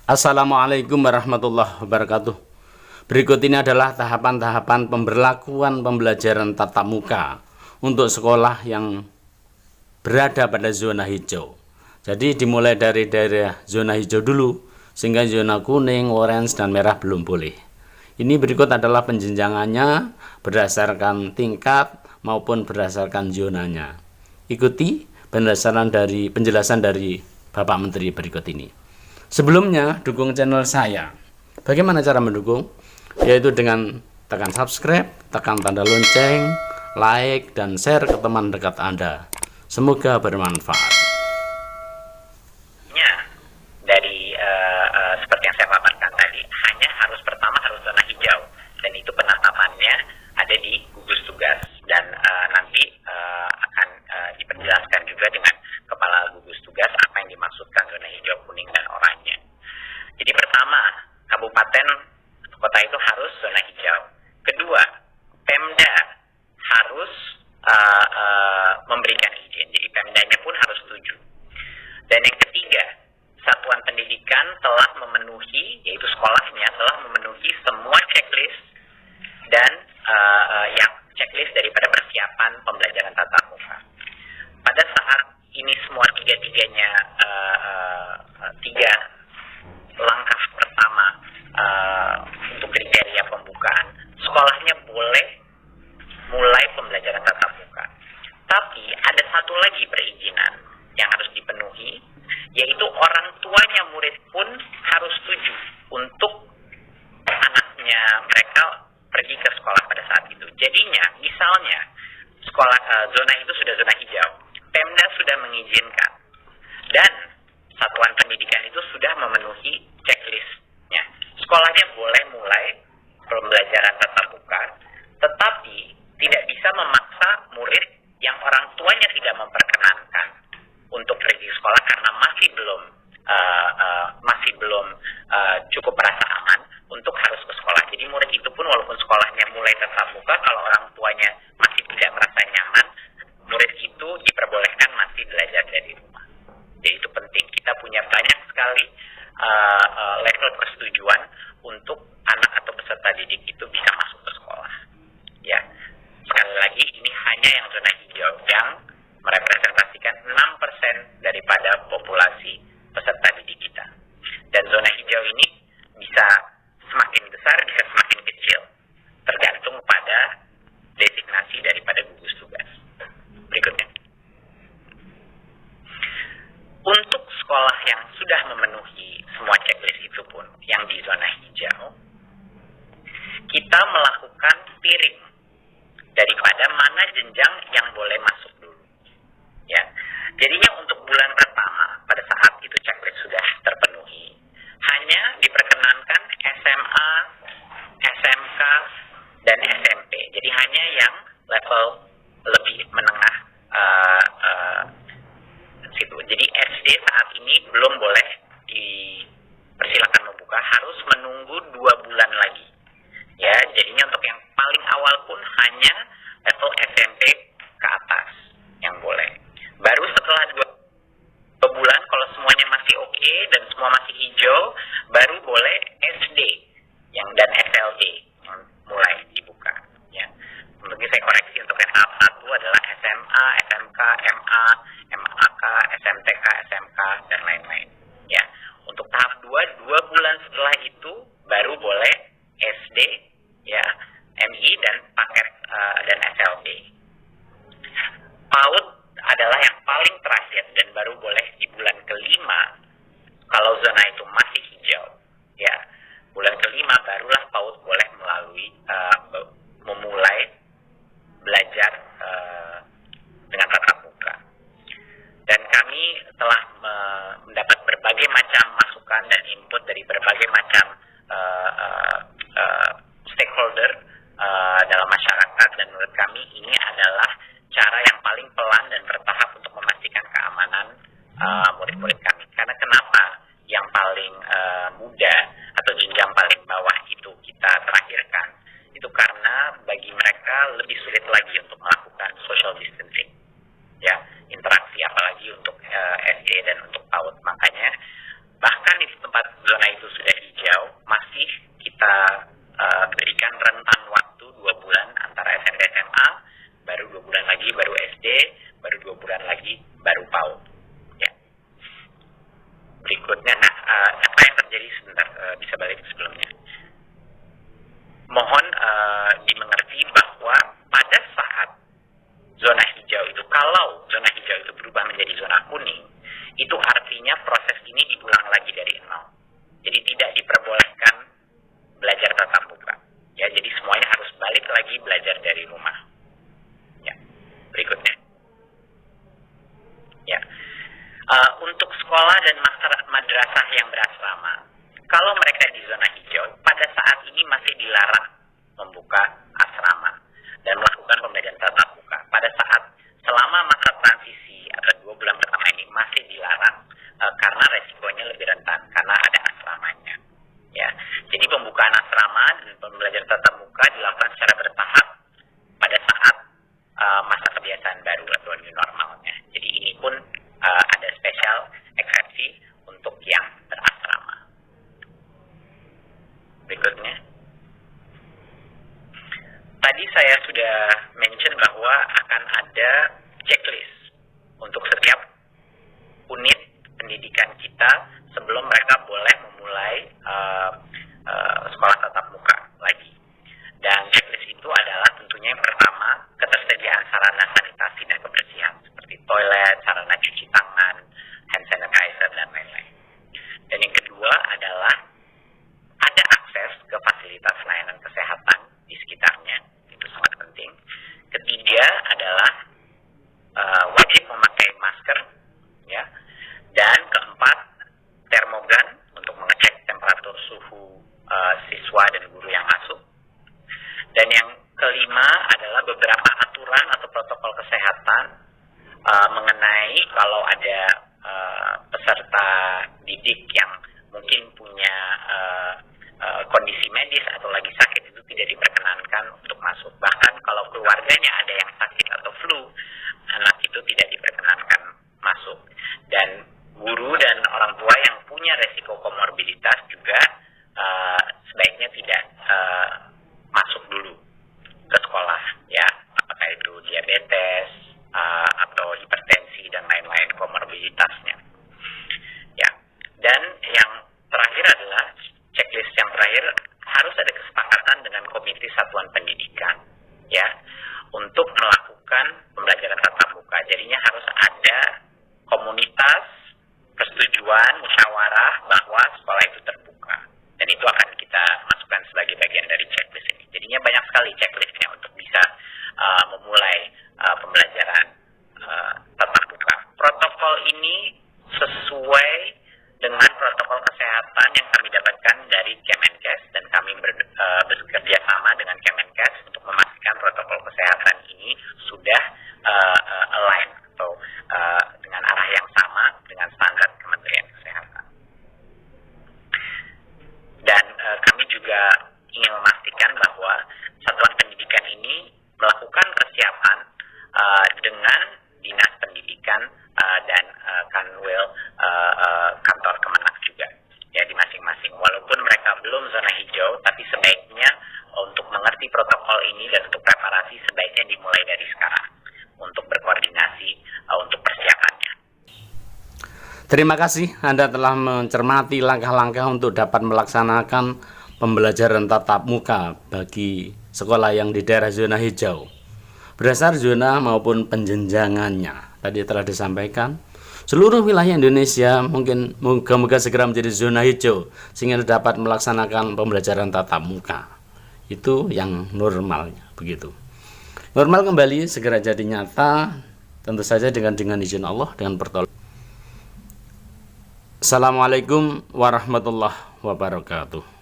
Assalamualaikum warahmatullahi wabarakatuh. Berikut ini adalah tahapan-tahapan pemberlakuan pembelajaran tatap muka untuk sekolah yang berada pada zona hijau. Jadi dimulai dari daerah zona hijau dulu, sehingga zona kuning, orange, dan merah belum boleh. Ini berikut adalah penjenjangannya berdasarkan tingkat maupun berdasarkan zonanya. Ikuti penjelasan dari Bapak Menteri berikut ini. Sebelumnya, dukung channel saya. Bagaimana cara mendukung? Yaitu dengan tekan subscribe, tekan tanda lonceng, like, dan share ke teman dekat Anda. Semoga bermanfaat. Dari seperti yang saya paparkan tadi, hanya pertama harus zona hijau, dan itu penetapannya ada di gugus tugas, dan nanti akan diperjelaskan juga dengan kepala gugus tugas apa yang dimaksudkan zona hijau, kuning, dan oranye. Jadi pertama, kabupaten kota itu harus zona hijau. Kedua, Pemda harus memberikan izin, jadi Pemdanya pun harus setuju. Dan yang ketiga, satuan pendidikan telah memenuhi, yaitu sekolahnya telah memenuhi semua checklist dan yang checklist daripada persiapan pembelajaran tatap muka. Pada saat ini semua tiga-tiganya tiga langkah pertama untuk kriteria pembukaan, sekolahnya boleh mulai pembelajaran tatap muka. Tapi ada satu lagi perizinan yang harus dipenuhi, yaitu orang tuanya murid pun harus setuju untuk anaknya mereka pergi ke sekolah pada saat itu. Jadinya, misalnya sekolah zona itu sudah zona hijau, Pemda sudah mengizinkan, dan satuan pendidikan itu sudah memenuhi checklistnya. Sekolahnya boleh mulai pembelajaran tatap muka, tetapi tidak bisa memaksa murid yang orang tuanya tidak memperkenankan untuk pergi ke sekolah karena masih belum cukup merasa aman untuk harus ke sekolah. Jadi murid itu pun walaupun sekolahnya mulai tatap muka, kalau orang tuanya masih tidak merasa nyaman, murid itu diperbolehkan masih belajar dari rumah. Jadi itu penting. Kita punya banyak sekali level persetujuan untuk anak atau peserta didik itu bisa masuk ke sekolah. Ya, sekali lagi ini hanya yang zona hijau yang merepresentasikan 6% daripada populasi peserta didik kita. Dan zona hijau ini bisa semakin besar, bisa semakin kecil, tergantung pada designasi daripada gugus tugas. Berikutnya. Untuk sekolah yang sudah memenuhi semua checklist itu pun, yang di zona hijau, kita melakukan tiering daripada mana jenjang yang boleh masuk dulu. Ya, jadinya untuk bulan pertama pada saat itu checklist sudah terpenuhi, hanya diperkenankan SMA, SMK, dan SMP. Jadi hanya yang level lebih menengah situ. Jadi SD saat ini belum boleh dipersilakan membuka, harus menunggu 2 bulan lagi. Ya, jadinya untuk yang paling awal pun hanya level SMP ke atas yang boleh. Baru setelah 2 bulan, kalau semuanya masih oke dan semua masih hijau, baru boleh SD dan SLD yang mulai dibuka. Ya, mungkin saya koreksi, untuk yang tahap 1 adalah SMA, SMK, MA, MAK, SMTK, SMK, dan lain-lain. Ya, untuk tahap 2 bulan setelah itu baru boleh SD, ya, MI, dan paket dan SLD. PAUD adalah yang paling terakhir dan baru boleh di bulan kelima kalau zona itu masih hijau. Ya, bulan kelima barulah PAUD boleh memulai belajar dengan tatap muka. Dan kami telah mendapat berbagai macam masukan dan input dari berbagai macam stakeholder dalam masyarakat, dan menurut kami ini adalah cara yang paling pelan dan bertahap untuk memastikan keamanan murid-murid kami. Karena kenapa yang paling muda atau jenjang paling bawah itu kita terakhirkan? Itu karena bagi mereka lebih sulit lagi untuk melakukan social distancing, ya, interaksi, apalagi untuk SD dan untuk PAUD. Makanya bahkan di tempat berikutnya. Nah, apa yang terjadi sebentar, bisa balik sebelumnya. Mohon dimengerti bahwa pada saat zona hijau itu, kalau zona hijau itu berubah menjadi zona kuning, itu artinya proses ini diulang lagi dari nol. Jadi tidak diperbolehkan belajar tatap muka. Ya, jadi semuanya harus balik lagi belajar dari rumah. Ya, berikutnya. Ya, untuk sekolah dan madrasah yang berasrama, kalau mereka di zona hijau, pada saat ini masih dilarang membuka asrama dan melakukan pembelajaran tatap muka. Pada saat selama masa transisi atau 2 bulan pertama ini masih dilarang karena resikonya lebih rentan karena ada asramanya. Ya, jadi pembukaan asrama dan pembelajaran tatap muka dilakukan secara bertahap pada saat masa kebiasaan baru atau new normalnya. Jadi ini pun ada spesial eksepsi untuk yang berasrama. Berikutnya. Tadi saya sudah mention bahwa akan ada checklist untuk setiap unit pendidikan kita sebelum mereka boleh memulai sekolah tatap muka lagi. Dan checklist itu adalah tentunya yang pertama, ketersediaan sarana sanitasi dan kebersihan seperti toilet, sarana cuci tangan, hand sanitizer, dan lain-lain. Dan yang kedua adalah ada akses ke fasilitas layanan kesehatan di sekitarnya, itu sangat penting. Ketiga adalah wajib memakai masker, ya. Dan keempat, termogan untuk mengecek temperatur suhu siswa dan guru yang masuk. Dan yang kelima adalah beberapa aturan atau protokol kesehatan mengenai kalau ada peserta didik yang mungkin punya kondisi medis atau lagi sakit, itu tidak diperkenankan untuk masuk. Bahkan kalau keluarganya ada yang sakit atau flu, anak itu tidak diperkenankan masuk. Dan guru dan orang tua yang punya resiko komorbiditas juga sebaiknya tidak masuk dulu ke sekolah, ya, apakah itu diabetes atau hipertensi dan lain-lain komorbiditasnya, ya. Dan yang terakhir adalah checklist yang terakhir, harus ada kesepakatan dengan komite satuan pendidikan, ya, untuk melakukan pembelajaran tatap muka. Jadinya harus ada komunitas persetujuan musyawarah bahwa sekolah itu terbuka, dan itu akan kita masukkan sebagai bagian dari checklist ini. Jadinya banyak sekali checklistnya untuk bisa memulai pembelajaran tatap muka. Protokol ini sesuai dengan protokol kesehatan yang kami dapatkan dari Kemenkes, dan kami bekerja sama dengan Kemenkes untuk memastikan protokol kesehatan ini sudah align atau dengan arah yang sama dengan standar Kementerian Kesehatan. Dan kami juga ingin memastikan bahwa satuan pendidikan ini melakukan persiapan dengan Dinas Pendidikan dan Kanwil kantor Kemenak juga, ya, di masing-masing. Walaupun mereka belum zona hijau, tapi sebaiknya untuk mengerti protokol ini dan untuk preparasi sebaiknya dimulai dari sekarang untuk berkoordinasi untuk persiapannya. Terima kasih Anda telah mencermati langkah-langkah untuk dapat melaksanakan pembelajaran tatap muka bagi sekolah yang di daerah zona hijau. Berdasar zona maupun penjenjangannya tadi telah disampaikan, seluruh wilayah Indonesia mungkin moga-moga segera menjadi zona hijau sehingga dapat melaksanakan pembelajaran tatap muka. Itu yang normalnya, begitu. Normal kembali segera jadi nyata, tentu saja dengan izin Allah, dengan pertolongan. Assalamualaikum warahmatullahi wabarakatuh.